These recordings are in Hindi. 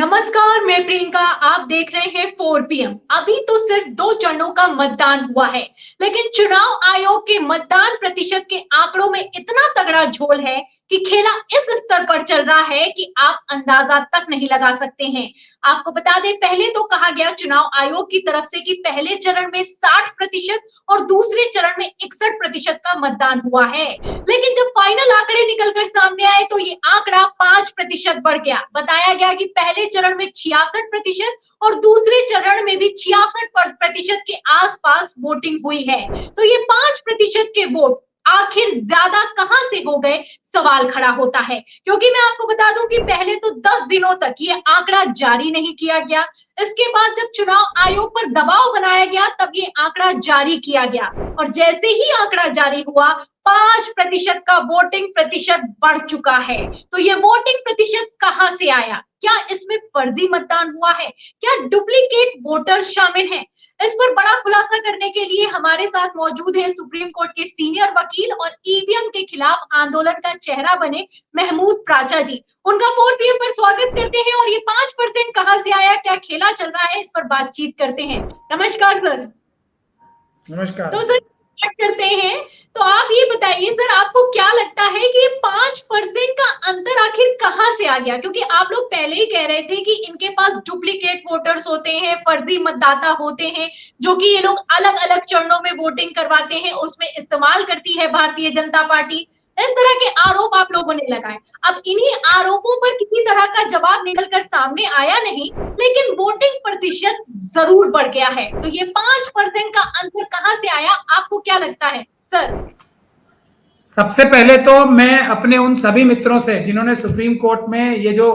नमस्कार, मैं प्रियंका। आप देख रहे हैं 4 PM। अभी तो सिर्फ 2 चरणों का मतदान हुआ है, लेकिन चुनाव आयोग के मतदान प्रतिशत के आंकड़ों में इतना तगड़ा झोल है कि खेला इस स्तर पर चल रहा है कि आप अंदाजा तक नहीं लगा सकते हैं। आपको बता दें, पहले तो कहा गया चुनाव आयोग की तरफ से कि पहले चरण में 60% और दूसरे चरण में 61% का मतदान हुआ है, लेकिन जब फाइनल आंकड़े निकलकर सामने आए तो ये आंकड़ा 5% बढ़ गया। बताया गया कि पहले चरण में 66% और दूसरे चरण में भी 66% के आसपास वोटिंग हुई है। तो ये 5% के वोट आखिर ज्यादा कहां से हो गए, सवाल खड़ा होता है। क्योंकि मैं आपको बता दूं कि पहले तो 10 दिनों तक ये आंकड़ा जारी नहीं किया गया। इसके बाद जब चुनाव आयोग पर दबाव बनाया गया तब ये आंकड़ा जारी किया गया, और जैसे ही आंकड़ा जारी हुआ 5% का वोटिंग प्रतिशत बढ़ चुका है। तो ये वोटिंग प्रतिशत कहां से आया? क्या इसमें फर्जी मतदान हुआ है? क्या डुप्लीकेट वोटर्स शामिल हैं? इस पर बड़ा खुलासा करने के लिए हमारे साथ मौजूद है सुप्रीम कोर्ट के सीनियर वकील और ईवीएम के खिलाफ आंदोलन का चेहरा बने महमूद प्राचा जी। उनका 4 PM पर स्वागत करते हैं। और ये 5% कहां से आया, क्या खेला चल रहा है, इस पर बातचीत करते हैं। नमस्कार सर। नमस्कार। तो सर स्टार्ट करते हैं। तो आप ये बताइए सर, आपको क्या लगता है कि 5% का अंतर आखिर कहां से आ गया? क्योंकि आप लोग पहले ही कह रहे थे कि इनके पास डुप्लीकेट वोटर्स होते हैं, फर्जी मतदाता होते हैं, जो कि ये लोग अलग अलग चरणों में वोटिंग करवाते हैं, उसमें इस्तेमाल करती है भारतीय जनता पार्टी। इस तरह के आरोप आप लोगों ने लगाए। अब इन्हीं आरोपों पर किसी तरह का जवाब निकलकर सामने आया नहीं, लेकिन वोटिंग प्रतिशत जरूर बढ़ गया है। तो ये 5% का अंतर कहां से आया, आपको क्या लगता है सर? सबसे पहले तो मैं अपने उन सभी मित्रों से जिन्होंने सुप्रीम कोर्ट में ये जो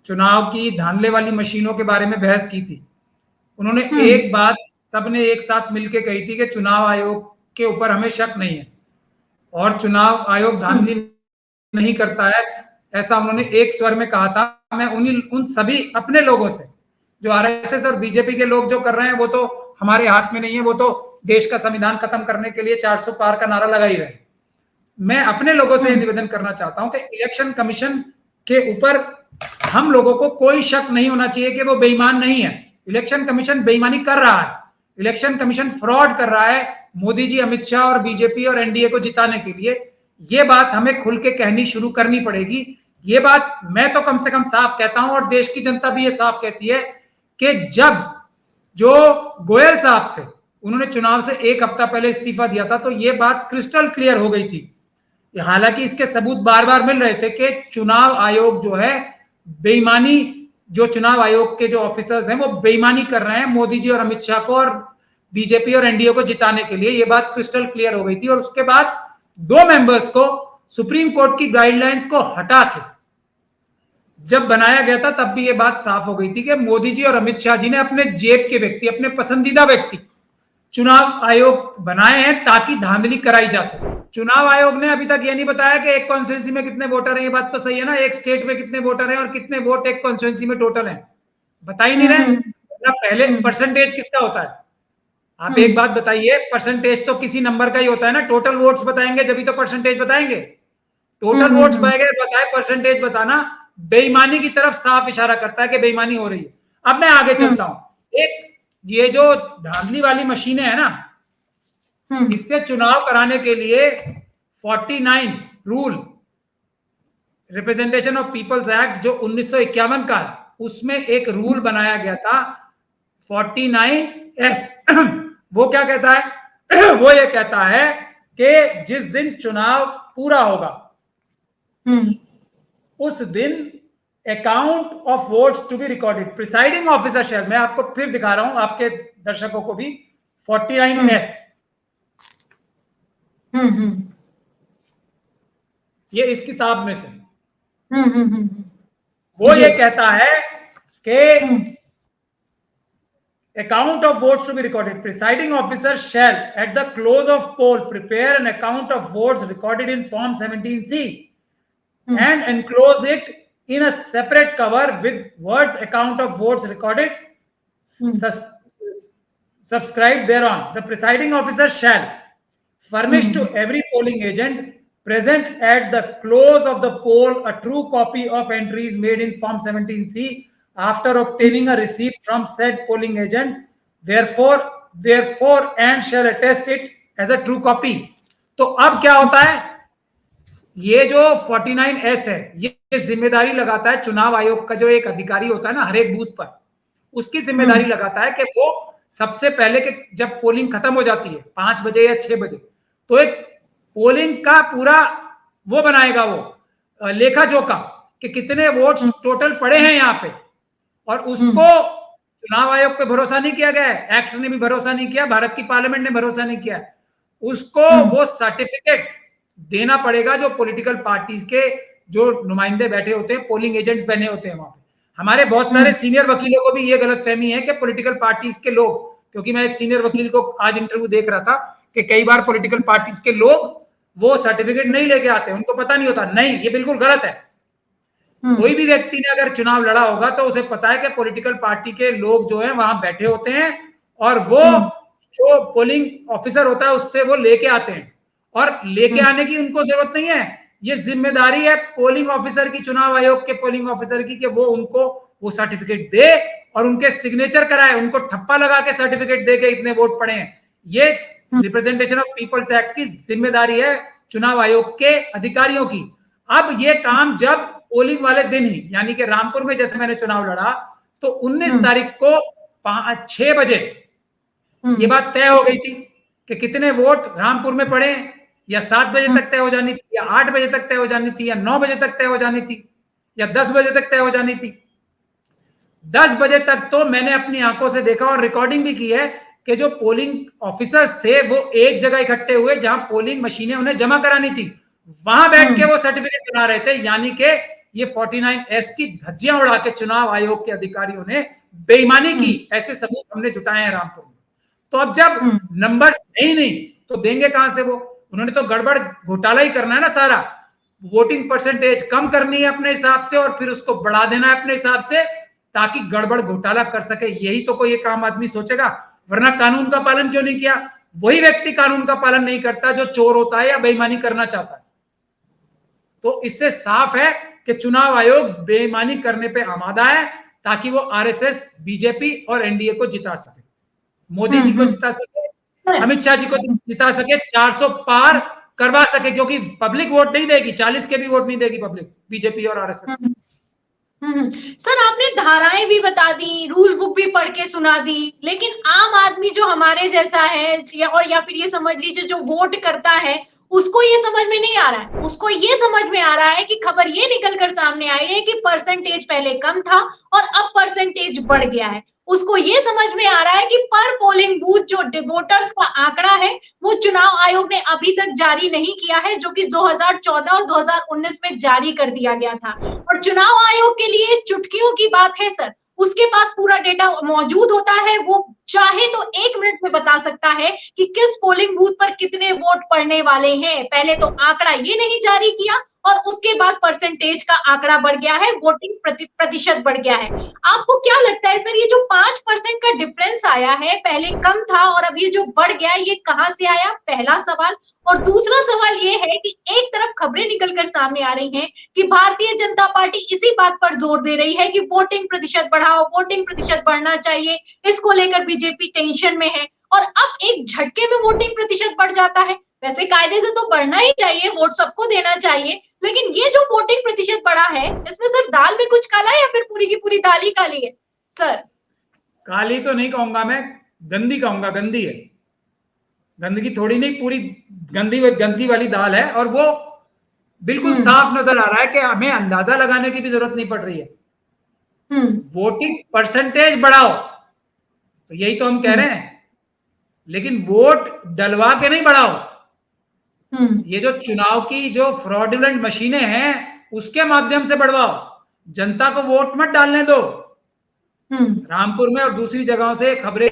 चुनाव की धांधले वाली मशीनों के बारे में बहस की थी, उन्होंने एक बात सबने एक साथ मिलकर कही थी कि चुनाव आयोग के ऊपर हमें शक नहीं है और चुनाव आयोग धांधली नहीं करता है, ऐसा उन्होंने एक स्वर में कहा था। मैं उन सभी अपने लोगों से, जो आरएसएस और बीजेपी के लोग जो कर रहे हैं वो तो हमारे हाथ में नहीं है, वो तो देश का संविधान खत्म करने के लिए 400 पार का नारा लगा ही रहे। मैं अपने लोगों से निवेदन करना चाहता हूं कि इलेक्शन कमीशन के ऊपर हम लोगों को कोई शक नहीं होना चाहिए कि वो बेईमान नहीं है। इलेक्शन कमीशन बेईमानी कर रहा है, इलेक्शन कमीशन फ्रॉड कर रहा है मोदी जी, अमित शाह और बीजेपी और एनडीए को जिताने के लिए। ये बात हमें खुल के कहनी शुरू करनी पड़ेगी। ये बात मैं तो कम से कम साफ कहता हूं और देश की जनता भी ये साफ कहती है कि जब जो गोयल साहब थे उन्होंने चुनाव से एक हफ्ता पहले इस्तीफा दिया था तो ये बात क्रिस्टल क्लियर हो गई थी। हालांकि इसके सबूत बार बार मिल रहे थे कि चुनाव आयोग जो है बेईमानी, जो चुनाव आयोग के जो ऑफिसर्स हैं वो बेईमानी कर रहे हैं मोदी जी और अमित शाह को और बीजेपी और एनडीए को जिताने के लिए। ये बात क्रिस्टल क्लियर हो गई थी और उसके बाद 2 मेंबर्स को सुप्रीम कोर्ट की गाइडलाइंस को हटा के जब बनाया गया था तब भी ये बात साफ हो गई थी कि मोदी जी और अमित शाह जी ने अपने जेब के व्यक्ति, अपने पसंदीदा व्यक्ति चुनाव आयोग बनाए हैं ताकि धांधली कराई जा सके। चुनाव आयोग ने अभी तक ये नहीं बताया कि एक कॉन्स्टिट्यूंसी में कितने वोटर हैं। ये बात तो सही है ना, एक स्टेट में कितने वोटर हैं और कितने वोट एक कॉन्स्टिट्यूंसी में टोटल हैं, बता ही नहीं रहे। पहले परसेंटेज किसका होता है? आप एक बात बताइए, परसेंटेज तो किसी नंबर का ही होता है ना, टोटल वोट्स बताएंगे जब तो परसेंटेज बताएंगे। टोटल वोट्स बताए, परसेंटेज बताना बेईमानी की तरफ साफ इशारा करता है कि बेईमानी हो रही है। अब मैं आगे चलता हूं। एक ये जो धांधली वाली मशीनें है ना, इससे चुनाव कराने के लिए 49 rule representation of people's act जो 1951 का है, उसमें एक रूल बनाया गया था 49S। वो क्या कहता है? वो ये कहता है कि जिस दिन चुनाव पूरा होगा उस दिन account of votes to be recorded, presiding officer shall, मैं आपको फिर दिखा रहा हूं आपके दर्शकों को भी, 49S। ये इस किताब में से वो ये कहता है कि account of votes to be recorded, presiding officer shall at the close of poll prepare an account of votes recorded in form 17C and enclose it in a separate cover with words account of votes recorded subscribed thereon. The presiding officer shall furnish to every polling agent present at the close of the poll a true copy of entries made in form 17C after obtaining a receipt from said polling agent, therefore and shall attest it as a true copy. तो अब क्या होता है, ये जो 49S है, ये जिम्मेदारी लगाता है चुनाव आयोग का जो एक अधिकारी होता है ना हर एक बूथ पर, उसकी जिम्मेदारी लगाता है कि वो सबसे पहले के जब पोलिंग खत्म हो जाती है 5 बजे या 6 बजे, तो एक पोलिंग का पूरा वो बनाएगा, वो लेखा जोखा कि कितने वोट टोटल पड़े हैं यहाँ पे, और उसको चुनाव आयोग पे भरोसा नहीं किया गया है, एक्ट ने भी भरोसा नहीं किया, भारत की पार्लियामेंट ने भरोसा नहीं किया, उसको वो सर्टिफिकेट देना पड़ेगा जो पॉलिटिकल पार्टीज के जो नुमाइंदे बैठे होते हैं, पोलिंग एजेंट्स बने होते हैं वहां पे। हमारे बहुत सारे सीनियर वकीलों को भी ये गलतफहमी है कि पॉलिटिकल पार्टीज के लोग, क्योंकि मैं एक सीनियर वकील को आज इंटरव्यू देख रहा था कि कई बार पॉलिटिकल पार्टीज के लोग वो सर्टिफिकेट नहीं लेके आते, उनको पता नहीं होता। नहीं, ये बिल्कुल गलत है। कोई भी व्यक्ति ने अगर चुनाव लड़ा होगा तो उसे पता है कि पॉलिटिकल पार्टी के लोग जो है वहां बैठे होते हैं और वो जो पोलिंग ऑफिसर होता है उससे वो लेके आते हैं, और लेके आने की उनको जरूरत नहीं है, ये जिम्मेदारी है पोलिंग ऑफिसर की, चुनाव आयोग के पोलिंग ऑफिसर की, कि वो उनको वो सर्टिफिकेट दे और उनके सिग्नेचर कराए, उनको ठप्पा लगा के सर्टिफिकेट दे के इतने वोट पड़े हैं। ये रिप्रेजेंटेशन ऑफ पीपल्स एक्ट की जिम्मेदारी है चुनाव आयोग के अधिकारियों की। अब ये काम जब पोलिंग वाले दिन ही, यानी कि रामपुर में जैसे मैंने चुनाव लड़ा तो 19 तारीख को 6 बजे ये बात तय हो गई थी कि कितने वोट रामपुर में पड़े, या 7 बजे तक तय हो जानी थी, या 8 बजे तक तय हो जानी थी, या 9 बजे तक तय हो जानी थी, या 10 बजे तक तय हो जानी थी। 10 बजे तक तो मैंने अपनी आंखों से देखा और रिकॉर्डिंग भी की है कि जो पोलिंग ऑफिसर्स थे वो एक जगह इकट्ठे हुए जहां पोलिंग मशीनें उन्हें जमा करानी थी, वहां बैठ के वो सर्टिफिकेट बना रहे थे। यानी कि ये 49S की धज्जियां उड़ा के चुनाव आयोग के अधिकारियों ने बेईमानी की, ऐसे सबूत हमने जुटाए हैं रामपुर में। तो अब जब नंबर है नहीं तो देंगे कहां से वो? उन्होंने तो गड़बड़ घोटाला ही करना है ना सारा, वोटिंग परसेंटेज कम करनी है अपने हिसाब से और फिर उसको बढ़ा देना है अपने हिसाब से, ताकि गड़बड़ घोटाला कर सके। यही तो कोई एक आम आदमी सोचेगा, वरना कानून का पालन क्यों नहीं किया? वही व्यक्ति कानून का पालन नहीं करता जो चोर होता है या बेईमानी करना चाहता है। तो इससे साफ है कि चुनाव आयोग बेईमानी करने पे आमादा है ताकि वो आरएसएस, बीजेपी और एनडीए को जिता सके, मोदी जी को जिता सके, अमित शाह जी को जिता सके, 400 पार करवा सके, क्योंकि पब्लिक वोट नहीं देगी, 40 के भी वोट नहीं देगी पब्लिक बीजेपी और आरएसएस। सर, आपने धाराएं भी बता दी, रूल बुक भी पढ़ के सुना दी, लेकिन आम आदमी जो हमारे जैसा है या फिर ये समझ लीजिए जो वोट करता है, उसको ये समझ में नहीं आ रहा है। उसको ये समझ में आ रहा है कि खबर ये निकल कर सामने आई है कि परसेंटेज पहले कम था और अब परसेंटेज बढ़ गया है। उसको ये समझ में आ रहा है कि पर पोलिंग बूथ जो वोटर्स का आंकड़ा है वो चुनाव आयोग ने अभी तक जारी नहीं किया है, जो कि 2014 और 2019 में जारी कर दिया गया था। और चुनाव आयोग के लिए चुटकियों की बात है सर, उसके पास पूरा डेटा मौजूद होता है, वो चाहे तो 1 मिनट में बता सकता है कि किस पोलिंग बूथ पर कितने वोट पड़ने वाले हैं। पहले तो आंकड़ा ये नहीं जारी किया और उसके बाद परसेंटेज का आंकड़ा बढ़ गया है, वोटिंग प्रतिशत बढ़ गया है। आपको क्या लगता है सर, ये जो 5% का डिफरेंस आया है, पहले कम था और अब ये जो बढ़ गया, ये कहां से आया? पहला सवाल। और दूसरा सवाल ये है कि एक तरफ खबरें निकलकर सामने आ रही हैं कि भारतीय जनता पार्टी इसी बात पर जोर दे रही है कि वोटिंग प्रतिशत बढ़ाओ, वोटिंग प्रतिशत बढ़ना चाहिए, इसको लेकर बीजेपी टेंशन में है, और अब एक झटके में वोटिंग प्रतिशत बढ़ जाता है। वैसे कायदे से तो बढ़ना ही चाहिए, वोट सबको देना चाहिए, लेकिन ये जो वोटिंग प्रतिशत बढ़ा है, इसमें सर दाल में कुछ काला है या फिर पूरी की पूरी दाल ही काली है? सर, काली तो नहीं कहूंगा मैं, गंदी कहूंगा, गंदी है। गंदगी थोड़ी नहीं, पूरी गंदगी वाली दाल है, और वो बिल्कुल साफ नजर आ रहा है कि हमें अंदाजा लगाने की भी जरूरत नहीं पड़ रही है। वोटिंग परसेंटेज बढ़ाओ, तो यही तो हम कह रहे हैं, लेकिन वोट डलवा के नहीं बढ़ाओ। ये जो चुनाव की जो फ्रॉडुलेंट मशीनें हैं उसके माध्यम से बढ़वाओ, जनता को वोट मत डालने दो। रामपुर में और दूसरी जगहों से खबरें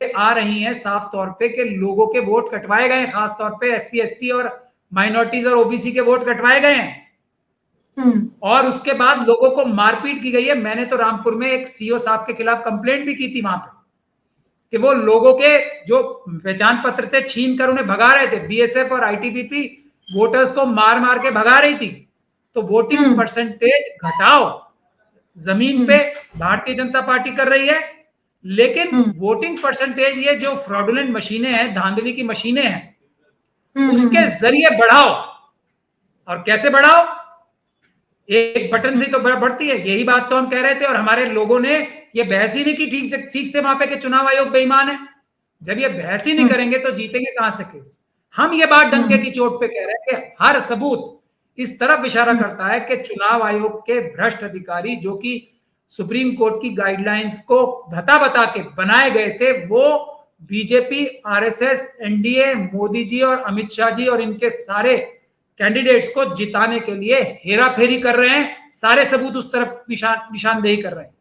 आ रही हैं साफ तौर पे कि लोगों के वोट कटवाए गए, खास तौर पे एससी एसटी और माइनॉरिटीज और ओबीसी के वोट कटवाए गए हैं, और उसके बाद लोगों को मारपीट की गई है। मैंने तो रामपुर में एक सीओ साहब के खिलाफ कंप्लेंट भी की थी वहां पे कि वो लोगों के जो पहचान पत्र थे छीन कर उन्हें भगा रहे थे। बीएसएफ और आईटीबीपी वोटर्स को मार मार के भगा रही थी। तो वोटिंग परसेंटेज घटाओ, जमीन पे भारतीय जनता पार्टी कर रही है, लेकिन वोटिंग परसेंटेज ये जो फ्रॉडुलेंट मशीनें हैं, धांधली की मशीनें हैं, उसके जरिए बढ़ाओ। और कैसे बढ़ाओ? एक बटन से तो बढ़ती है, यही बात तो हम कह रहे थे। और हमारे लोगों ने ये बहस ही नहीं की ठीक से वहां पे कि चुनाव आयोग बेईमान है। जब ये बहस ही नहीं करेंगे तो जीतेंगे कहां से केस? हम ये बात डंके की चोट पे कह रहे हैं कि हर सबूत इस तरफ इशारा करता है कि चुनाव आयोग के भ्रष्ट अधिकारी, जो कि सुप्रीम कोर्ट की गाइडलाइंस को धता बता के बनाए गए थे, वो BJP, RSS, NDA, Modi ji और अमित शाह जी और इनके सारे कैंडिडेट्स को जिताने के लिए हेरा फेरी कर रहे हैं। सारे सबूत उस तरफ निशानदेही कर रहे हैं।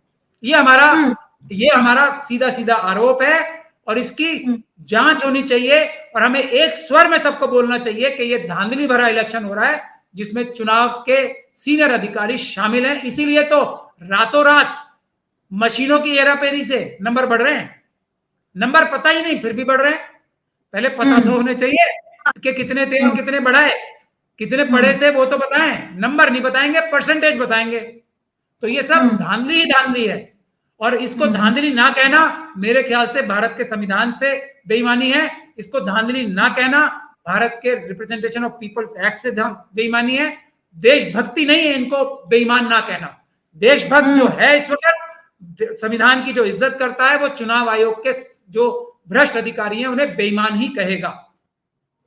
ये हमारा सीधा सीधा आरोप है और इसकी जांच होनी चाहिए। और हमें एक स्वर में सबको बोलना चाहिए कि ये धांधली भरा इलेक्शन हो रहा है, जिसमें चुनाव के सीनियर अधिकारी शामिल हैं। इसीलिए तो रातों रात मशीनों की हेराफेरी से नंबर बढ़ रहे हैं। नंबर पता ही नहीं, फिर भी बढ़ रहे हैं। पहले पता तो होने चाहिए कि कितने थे और कितने बढ़ाए, कितने पढ़े थे वो तो बताएं। नंबर नहीं बताएंगे, परसेंटेज बताएंगे। तो ये सब धांधली ही धांधली है। और इसको धांधली ना कहना मेरे ख्याल से भारत के संविधान से बेईमानी है। इसको धांधली ना कहना भारत के रिप्रेजेंटेशन ऑफ पीपल्स एक्ट से बेईमानी है। देशभक्ति नहीं है इनको बेईमान ना कहना। देशभक्त जो है इस वक्त संविधान की जो इज्जत करता है, वो चुनाव आयोग के जो भ्रष्ट अधिकारी हैं उन्हें बेईमान ही कहेगा।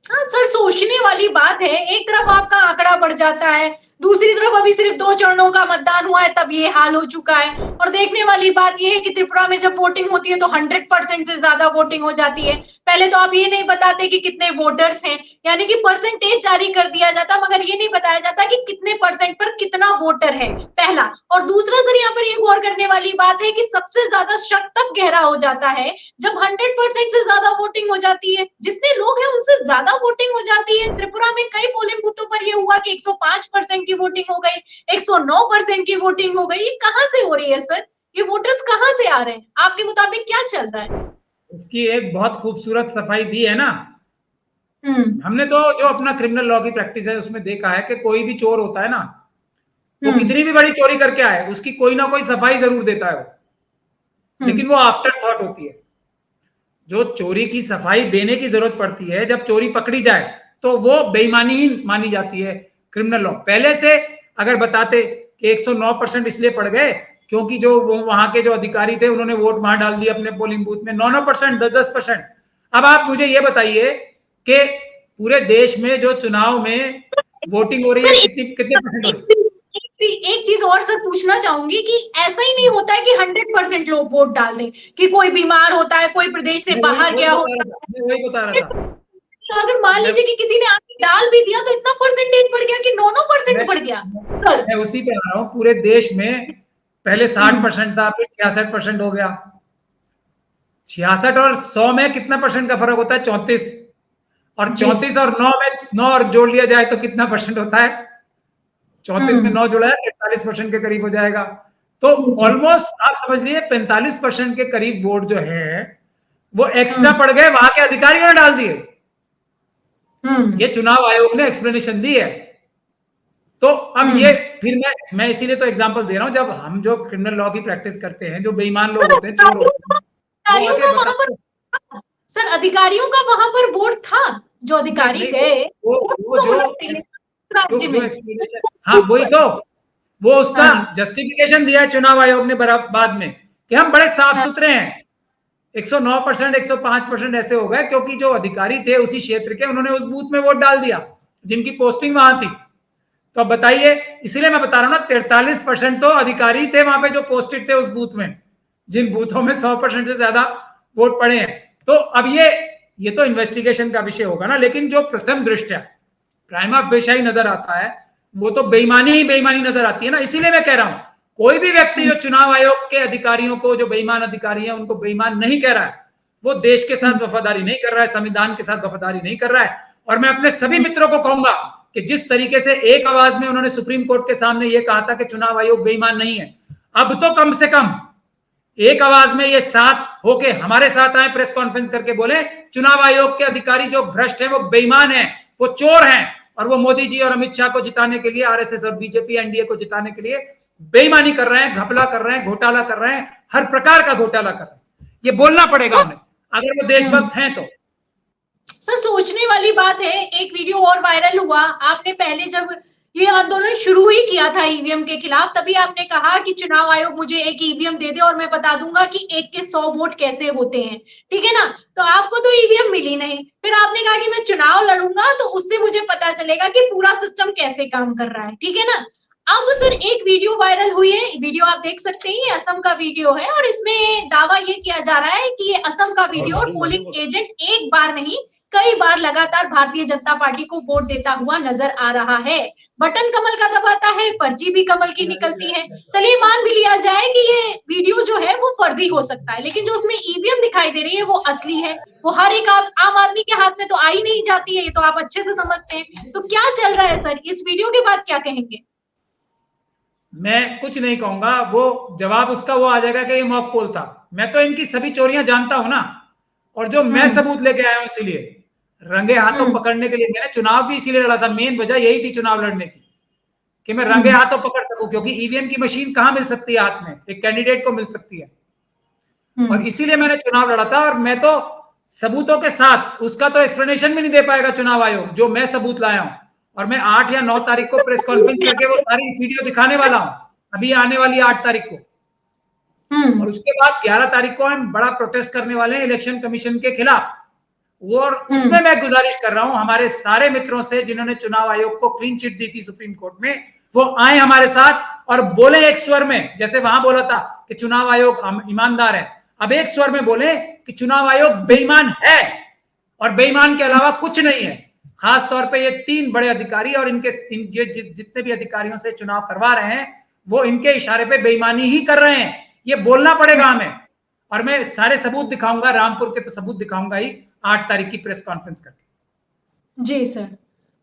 हाँ सर, सोचने वाली बात है। एक तरफ आपका आंकड़ा बढ़ जाता है, दूसरी तरफ अभी सिर्फ 2 चरणों का मतदान हुआ है, तब ये हाल हो चुका है। और देखने वाली बात ये है कि त्रिपुरा में जब वोटिंग होती है तो 100% से ज्यादा वोटिंग हो जाती है। पहले तो आप ये नहीं बताते कि कितने वोटर्स हैं, यानी कि परसेंटेज जारी कर दिया जाता, मगर ये नहीं बताया जाता कि कितने परसेंट पर कितना वोटर है, पहला। और दूसरा सर, यहाँ पर ये गौर करने वाली बात है कि सबसे ज्यादा शक तब गहरा हो जाता है जब 100% से ज्यादा वोटिंग हो जाती है। जितने लोग हैं उनसे ज्यादा वोटिंग हो जाती है। त्रिपुरा में कई पोलिंग बूथों पर ये हुआ कि 105% की वोटिंग हो गई, 109% की वोटिंग हो गई। ये कहां से हो रही है सर? ये वोटर्स कहां से आ रहे हैं? आपके मुताबिक क्या चल रहा है? उसकी एक बहुत खूबसूरत सफाई दी है ना। हमने तो जो अपना क्रिमिनल लॉ की प्रैक्टिस है उसमें देखा है कि कोई भी चोर होता है ना, वो कितनी भी बड़ी चोरी करके आए, उसकी कोई ना कोई सफाई जरूर देता है वो, लेकिन वो आफ्टर थॉट होती है। जो चोरी की सफाई देने की जरूरत पड़ती है जब चोरी पकड़ी जाए, तो वो बेईमानी ही मानी जाती है क्रिमिनल लॉ। पहले से अगर बताते कि 109% इसलिए पड़ गए क्योंकि जो वहां के जो अधिकारी थे उन्होंने वोट वहां डाल दिए अपने पोलिंग बूथ में, 9% 10%। अब आप मुझे ये बताइए कि पूरे देश में जो चुनाव में वोटिंग हो रही है कितने परसेंट हो रही है? एक चीज और सर पूछना चाहूंगी कि ऐसा ही नहीं होता है कि 100% लोग वोट डाल दें, कि कोई बीमार होता है, कोई प्रदेश से बाहर गया होता है। मैं वही बता रहा था। अगर मान लीजिए कि किसी ने आके डाल भी दिया तो इतना परसेंटेज बढ़ गया कि 9% बढ़ गया। मैं उसी पे आ रहा हूँ। पूरे देश में पहले 60% था, फिर 66% हो गया। 66 और 100 में कितना परसेंट का फर्क होता है? 34। और 34 और 9 में 9 और जोड़ लिया जाए तो कितना परसेंट होता है? 34 में 9 जोड़ा है 43% के करीब हो जाएगा। तो ऑलमोस्ट आप समझ लीजिए 45% के करीब वोट जो है वो एक्स्ट्रा पड़ गए, वहां के अधिकारियों ने डाल दिए। ये चुनाव आयोग ने एक्सप्लेनेशन दी है। तो अब ये फिर मैं इसीलिए तो एग्जांपल दे रहा हूं, जब हम जो क्रिमिनल लॉ की प्रैक्टिस करते हैं, जो बेईमान लोग होते हैं, चोर होते हैं, सर अधिकारियों का वहां पर वोट था, जो अधिकारी गए वो जो हाँ वही तो वो उसका जस्टिफिकेशन दिया है चुनाव आयोग ने बाद में कि हम बड़े साफ सुथरे हैं। 109%, 105% ऐसे हो गए क्योंकि जो अधिकारी थे उसी क्षेत्र के, उन्होंने उस बूथ में वोट डाल दिया जिनकी पोस्टिंग वहां थी। तो अब बताइए, इसीलिए मैं बता रहा हूं ना, 43% तो अधिकारी थे वहां पे जो पोस्टेड थे उस बूथ में, जिन बूथों में 100% से ज्यादा वोट पड़े हैं। तो अब ये तो इन्वेस्टिगेशन का विषय होगा ना, लेकिन जो प्रथम दृष्टया प्राइमा फेशिया ही नजर आता है वो तो बेईमानी ही बेईमानी नजर आती है ना। इसीलिए मैं कह रहा हूं, कोई भी व्यक्ति जो चुनाव आयोग के अधिकारियों को, जो बेईमान अधिकारी हैं, उनको बेईमान नहीं कह रहा है, वो देश के साथ वफादारी नहीं कर रहा है, संविधान के साथ वफादारी नहीं कर रहा है। और मैं अपने सभी मित्रों को कहूंगा कि जिस तरीके से एक आवाज में उन्होंने सुप्रीम कोर्ट के सामने ये कहा था कि चुनाव आयोग बेईमान नहीं है, अब तो कम से कम एक आवाज में ये साथ होके हमारे साथ आए, प्रेस कॉन्फ्रेंस करके बोले चुनाव आयोग के अधिकारी जो भ्रष्ट है, वो बेईमान है, वो चोर हैं, और वो मोदी जी और अमित शाह को जिताने के लिए, आरएसएस और बीजेपी एनडीए को जिताने के लिए बेईमानी कर रहे हैं, घपला कर रहे हैं, घोटाला कर रहे हैं, हर प्रकार का घोटाला कर रहे हैं। ये बोलना पड़ेगा उन्हें अगर वो देशभक्त हैं तो। सर सोचने वाली बात है, एक वीडियो और वायरल हुआ, आपने पहले जब ये आंदोलन शुरू ही किया था ईवीएम के खिलाफ, तभी आपने कहा कि चुनाव आयोग मुझे एक ईवीएम दे दे और मैं बता दूंगा कि एक के 100 वोट कैसे होते हैं, ठीक है ना। तो आपको तो ईवीएम मिली नहीं, फिर आपने कहा कि मैं चुनाव लड़ूंगा तो उससे मुझे पता चलेगा कि पूरा सिस्टम कैसे काम कर रहा है, ठीक है ना। अब सर एक वीडियो वायरल हुई है, वीडियो आप देख सकते हैं, ये असम का वीडियो है और इसमें दावा ये किया जा रहा है कि ये असम का वीडियो और पोलिंग एजेंट एक बार नहीं कई बार लगातार भारतीय जनता पार्टी को वोट देता हुआ नजर आ रहा है। बटन कमल का दबाता है, पर्ची भी कमल की निकलती है। चलिए मान भी लिया जाए कि ये वीडियो जो है वो फर्जी हो सकता है, लेकिन जो उसमें ईवीएम दिखाई दे रही है वो असली है। वो हर एक आम आदमी के हाथ में तो आ ही नहीं जाती है, ये तो आप अच्छे से समझते हैं। तो क्या चल रहा है सर, इस वीडियो के बाद क्या कहेंगे? मैं कुछ नहीं कहूंगा, वो जवाब उसका वो आ जाएगा कि ये मॉक पोल था। मैं तो इनकी सभी चोरियां जानता हूं ना, और जो मैं सबूत लेके आया हूं, इसीलिए रंगे हाथों पकड़ने के लिए मैंने चुनाव भी इसीलिए लड़ा था। मेन वजह यही थी चुनाव लड़ने की कि मैं रंगे हाथों पकड़ सकूं, क्योंकि ईवीएम की मशीन कहां मिल सकती है हाथ में, एक कैंडिडेट को मिल सकती है। और इसीलिए मैंने चुनाव लड़ा था, और मैं तो सबूतों के साथ, उसका तो एक्सप्लेनेशन भी नहीं दे पाएगा चुनाव आयोग जो मैं सबूत लाया हूं। और मैं 8 या 9 तारीख को प्रेस कॉन्फ्रेंस करके वो सारी वीडियो दिखाने वाला हूं, अभी आने वाली 8 तारीख को। और उसके बाद 11 तारीख को हम बड़ा प्रोटेस्ट करने वाले हैं इलेक्शन कमीशन के खिलाफ। और उसमें मैं गुजारिश कर रहा हूं हमारे सारे मित्रों से जिन्होंने चुनाव आयोग को क्लीन चिट दी थी सुप्रीम कोर्ट में, वो आए हमारे साथ और बोले एक स्वर में, जैसे वहां बोला था कि चुनाव आयोग ईमानदार है, अब एक स्वर में बोले कि चुनाव आयोग बेईमान है और बेईमान के अलावा कुछ नहीं है। खास तौर पे ये 3 बड़े अधिकारी और इनके जितने भी अधिकारियों से चुनाव करवा रहे हैं, वो इनके इशारे पे बेईमानी ही कर रहे हैं। ये बोलना पड़ेगा हमें, और मैं सारे सबूत दिखाऊंगा, रामपुर के तो सबूत दिखाऊंगा ही 8 तारीख की प्रेस कॉन्फ्रेंस करके। जी सर,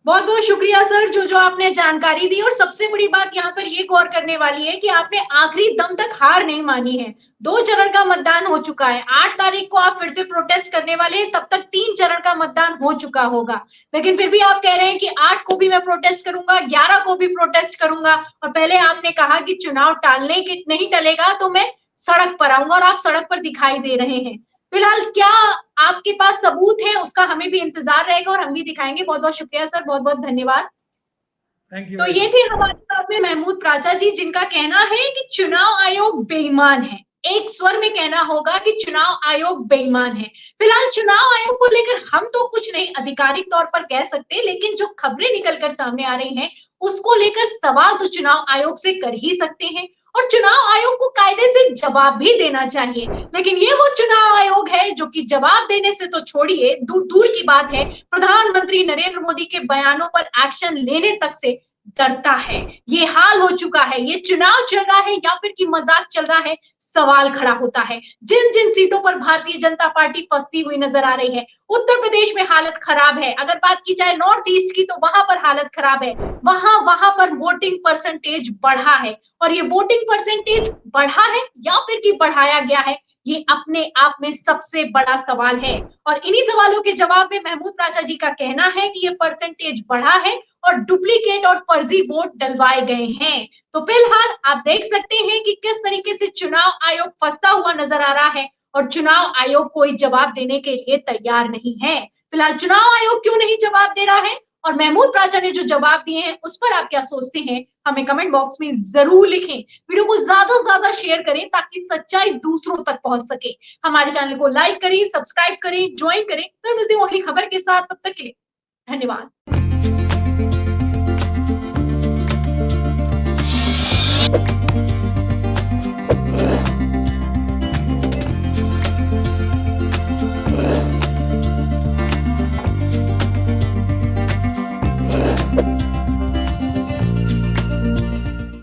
बहुत बहुत शुक्रिया सर जो आपने जानकारी दी। और सबसे बड़ी बात यहाँ पर ये गौर करने वाली है कि आपने आखिरी दम तक हार नहीं मानी है। 2 चरण का मतदान हो चुका है, 8 तारीख को आप फिर से प्रोटेस्ट करने वाले हैं, तब तक 3 चरण का मतदान हो चुका होगा। लेकिन फिर भी आप कह रहे हैं कि 8 को भी मैं प्रोटेस्ट करूंगा, 11 को भी प्रोटेस्ट करूंगा, और पहले आपने कहा कि चुनाव टालने के नहीं टलेगा तो मैं सड़क पर आऊंगा, और आप सड़क पर दिखाई दे रहे हैं। फिलहाल क्या आपके पास सबूत है, उसका हमें भी इंतजार रहेगा और हम भी दिखाएंगे। बहुत बहुत शुक्रिया सर, बहुत बहुत धन्यवाद। तो ये थे हमारे साथ में महमूद प्राचा जी, जिनका कहना है कि चुनाव आयोग बेईमान है। एक स्वर में कहना होगा कि चुनाव आयोग बेईमान है। फिलहाल चुनाव आयोग को लेकर हम तो कुछ नहीं आधिकारिक तौर पर कह सकते, लेकिन जो खबरें निकलकर सामने आ रही हैं उसको लेकर सवाल तो चुनाव आयोग से कर ही सकते हैं, और चुनाव आयोग को कायदे से जवाब भी देना चाहिए। लेकिन ये वो चुनाव आयोग है जो कि जवाब देने से तो छोड़िए, दूर दूर की बात है, प्रधानमंत्री नरेंद्र मोदी के बयानों पर एक्शन लेने तक से डरता है। ये हाल हो चुका है। ये चुनाव चल रहा है या फिर कि मजाक चल रहा है, सवाल खड़ा होता है। जिन जिन सीटों पर भारतीय जनता पार्टी फंसती हुई नजर आ रही है, उत्तर प्रदेश में हालत खराब है। अगर बात की जाए नॉर्थ ईस्ट की, तो वहां पर हालत खराब है। वहां पर वोटिंग परसेंटेज बढ़ा है, और ये वोटिंग परसेंटेज बढ़ा है या फिर कि बढ़ाया गया है, ये अपने आप में सबसे बड़ा सवाल है। और इन्हीं सवालों के जवाब में महमूद प्राचा जी का कहना है कि ये परसेंटेज बढ़ा है और डुप्लीकेट और फर्जी वोट डलवाए गए हैं। तो फिलहाल आप देख सकते हैं कि किस तरीके से चुनाव आयोग फंसता हुआ नजर आ रहा है, और चुनाव आयोग कोई जवाब देने के लिए तैयार नहीं है। फिलहाल चुनाव आयोग क्यों नहीं जवाब दे रहा है, और महमूद प्राचा ने जो जवाब दिए हैं उस पर आप क्या सोचते हैं, हमें कमेंट बॉक्स में जरूर लिखें। वीडियो को ज्यादा से ज्यादा शेयर करें ताकि सच्चाई दूसरों तक पहुंच सके। हमारे चैनल को लाइक करें, सब्सक्राइब करें, ज्वाइन करें। फिर मिलते हैं अगली खबर के साथ, तब तक के लिए धन्यवाद।